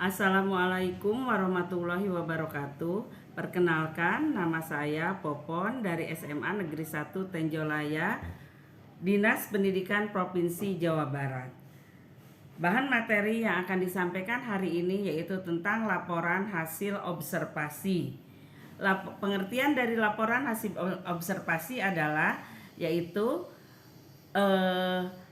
Assalamualaikum warahmatullahi wabarakatuh. Perkenalkan, nama saya Popon dari SMA Negeri 1 Tenjolaya, Dinas Pendidikan Provinsi Jawa Barat. Bahan materi yang akan disampaikan hari ini yaitu tentang laporan hasil observasi. Pengertian dari laporan hasil observasi adalah yaitu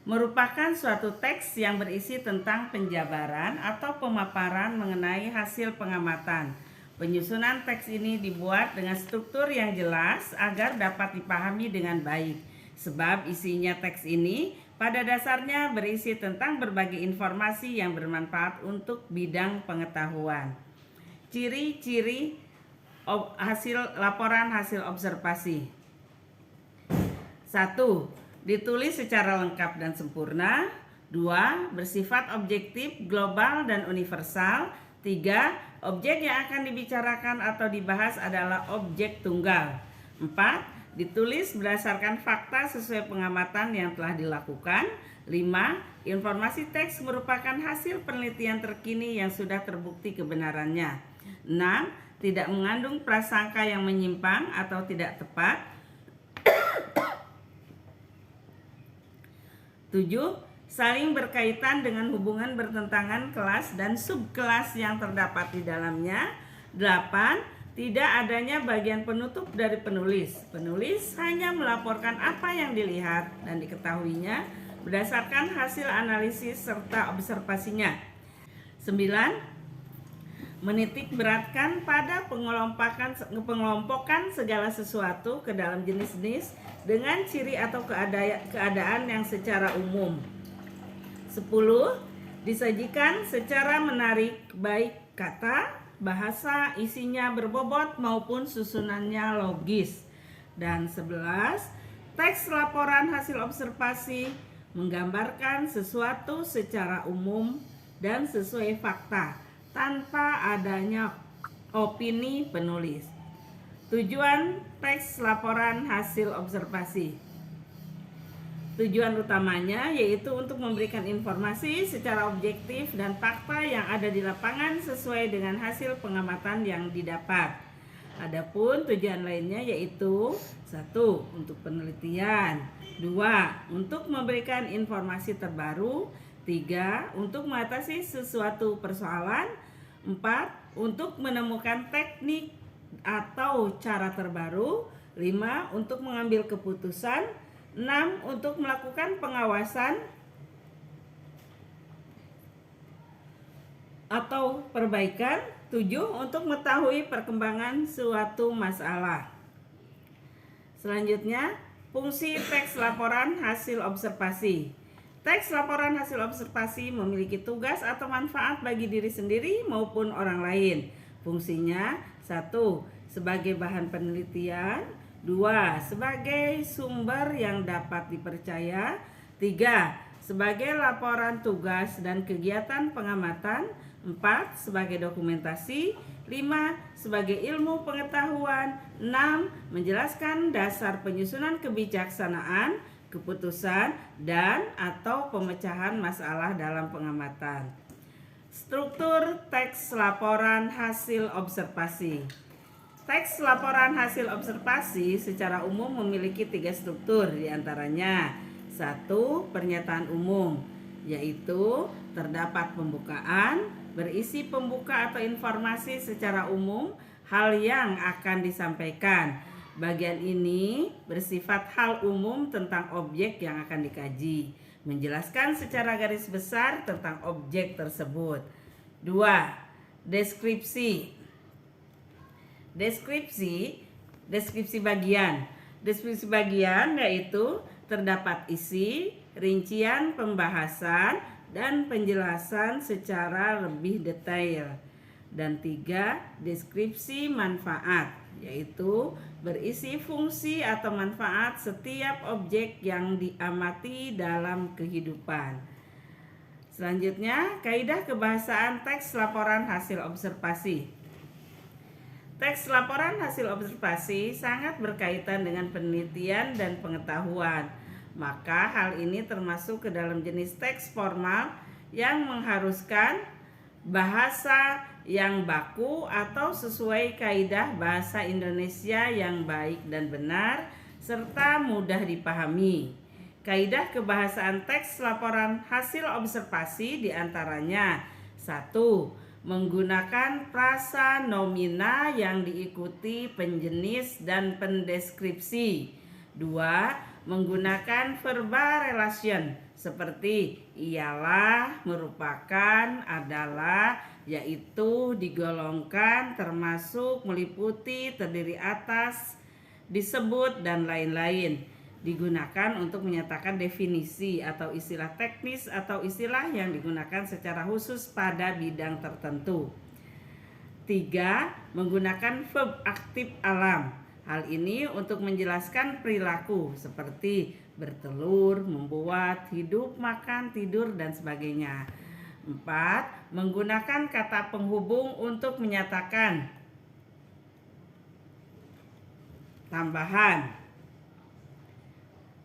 merupakan suatu teks yang berisi tentang penjabaran atau pemaparan mengenai hasil pengamatan. Penyusunan teks ini dibuat dengan struktur yang jelas agar dapat dipahami dengan baik, sebab isinya teks ini pada dasarnya berisi tentang berbagai informasi yang bermanfaat untuk bidang pengetahuan. Ciri-ciri laporan hasil observasi. 1. Ditulis secara lengkap dan sempurna. 2. Bersifat objektif, global, dan universal. 3. Objek yang akan dibicarakan atau dibahas adalah objek tunggal. 4. Ditulis berdasarkan fakta sesuai pengamatan yang telah dilakukan. 5. Informasi teks merupakan hasil penelitian terkini yang sudah terbukti kebenarannya. 6. Tidak mengandung prasangka yang menyimpang atau tidak tepat. 7. Saling berkaitan dengan hubungan bertentangan kelas dan subkelas yang terdapat di dalamnya. 8. Tidak adanya bagian penutup dari penulis. Penulis hanya melaporkan apa yang dilihat dan diketahuinya berdasarkan hasil analisis serta observasinya. 9. Menitik beratkan pada pengelompokan segala sesuatu ke dalam jenis-jenis dengan ciri atau keadaan yang secara umum. 10. Disajikan secara menarik baik kata, bahasa, isinya berbobot maupun susunannya logis. Dan 11. Teks laporan hasil observasi menggambarkan sesuatu secara umum dan sesuai fakta tanpa adanya opini penulis. Tujuan teks laporan hasil observasi. Tujuan utamanya yaitu untuk memberikan informasi secara objektif dan fakta yang ada di lapangan sesuai dengan hasil pengamatan yang didapat. Adapun tujuan lainnya yaitu 1. Untuk penelitian. 2. Untuk memberikan informasi terbaru. 3. Untuk mengatasi sesuatu persoalan. 4. Untuk menemukan teknik atau cara terbaru. 5. Untuk mengambil keputusan. 6. Untuk melakukan pengawasan atau perbaikan. 7. Untuk mengetahui perkembangan suatu masalah. Selanjutnya, fungsi teks laporan hasil observasi. Teks laporan hasil observasi memiliki tugas atau manfaat bagi diri sendiri maupun orang lain. Fungsinya 1. Sebagai bahan penelitian. 2. Sebagai sumber yang dapat dipercaya. 3. Sebagai laporan tugas dan kegiatan pengamatan. 4. Sebagai dokumentasi. 5. Sebagai ilmu pengetahuan. 6. Menjelaskan dasar penyusunan kebijaksanaan, keputusan, dan atau pemecahan masalah dalam pengamatan. Struktur teks laporan hasil observasi. Teks laporan hasil observasi secara umum memiliki 3 struktur, diantaranya 1. Pernyataan umum, yaitu terdapat pembukaan, berisi pembuka atau informasi secara umum hal yang akan disampaikan. Bagian ini bersifat hal umum tentang objek yang akan dikaji, menjelaskan secara garis besar tentang objek tersebut. 2. Deskripsi. Deskripsi bagian. Deskripsi bagian yaitu terdapat isi, rincian pembahasan, dan penjelasan secara lebih detail. Dan 3. Deskripsi manfaat, yaitu berisi fungsi atau manfaat setiap objek yang diamati dalam kehidupan. Selanjutnya, kaidah kebahasaan teks laporan hasil observasi. Teks laporan hasil observasi sangat berkaitan dengan penelitian dan pengetahuan. Maka hal ini termasuk ke dalam jenis teks formal yang mengharuskan bahasa yang baku atau sesuai kaidah bahasa Indonesia yang baik dan benar serta mudah dipahami. Kaidah kebahasaan teks laporan hasil observasi diantaranya: 1. Menggunakan frasa nomina yang diikuti penjenis dan pendeskripsi. 2. Menggunakan verbal relation seperti ialah, merupakan, adalah, yaitu, digolongkan, termasuk, meliputi, terdiri atas, disebut, dan lain-lain. Digunakan untuk menyatakan definisi atau istilah teknis atau istilah yang digunakan secara khusus pada bidang tertentu. 3. Menggunakan verb aktif alam. Hal ini untuk menjelaskan perilaku seperti bertelur, membuat, hidup, makan, tidur, dan sebagainya. 4. Menggunakan kata penghubung untuk menyatakan tambahan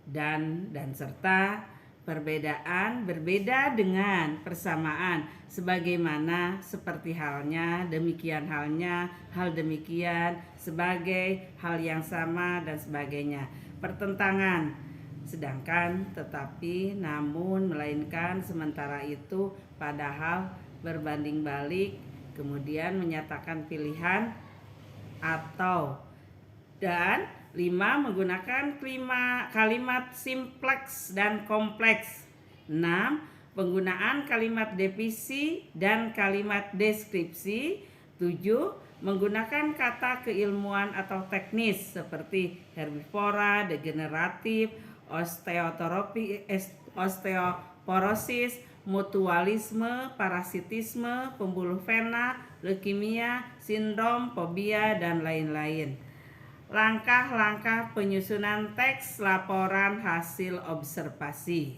dan serta perbedaan, berbeda dengan persamaan, sebagaimana, seperti halnya, demikian halnya, hal demikian, sebagai, hal yang sama, dan sebagainya. Pertentangan, sedangkan, tetapi, namun, melainkan, sementara itu, padahal, berbanding balik, kemudian menyatakan pilihan atau. Dan 5. Menggunakan kalimat simpleks dan kompleks. 6. Penggunaan kalimat definisi dan kalimat deskripsi. 7. Menggunakan kata keilmuan atau teknis seperti herbivora, degeneratif, osteoporosis, mutualisme, parasitisme, pembuluh vena, leukemia, sindrom, fobia, dan lain-lain. Langkah-langkah penyusunan teks laporan hasil observasi.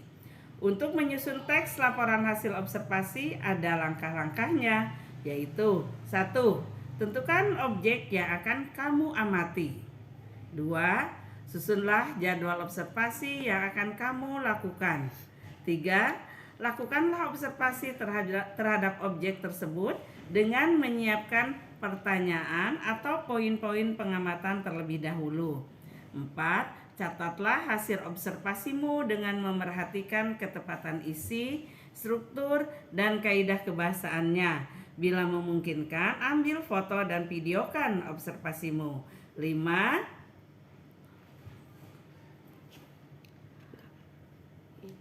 Untuk menyusun teks laporan hasil observasi ada langkah-langkahnya, yaitu: 1. Tentukan objek yang akan kamu amati. 2. Susunlah jadwal observasi yang akan kamu lakukan. 3. Lakukanlah observasi terhadap objek tersebut dengan menyiapkan pertanyaan atau poin-poin pengamatan terlebih dahulu. 4. Catatlah hasil observasimu dengan memerhatikan ketepatan isi, struktur, dan kaidah kebahasaannya. Bila memungkinkan, ambil foto dan videokan observasimu. 5.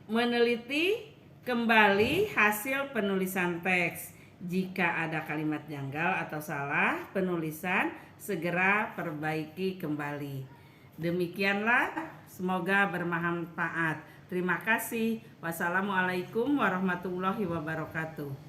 Meneliti kembali hasil penulisan teks. Jika ada kalimat janggal atau salah penulisan, segera perbaiki kembali. Demikianlah, semoga bermanfaat. Terima kasih. Wassalamualaikum warahmatullahi wabarakatuh.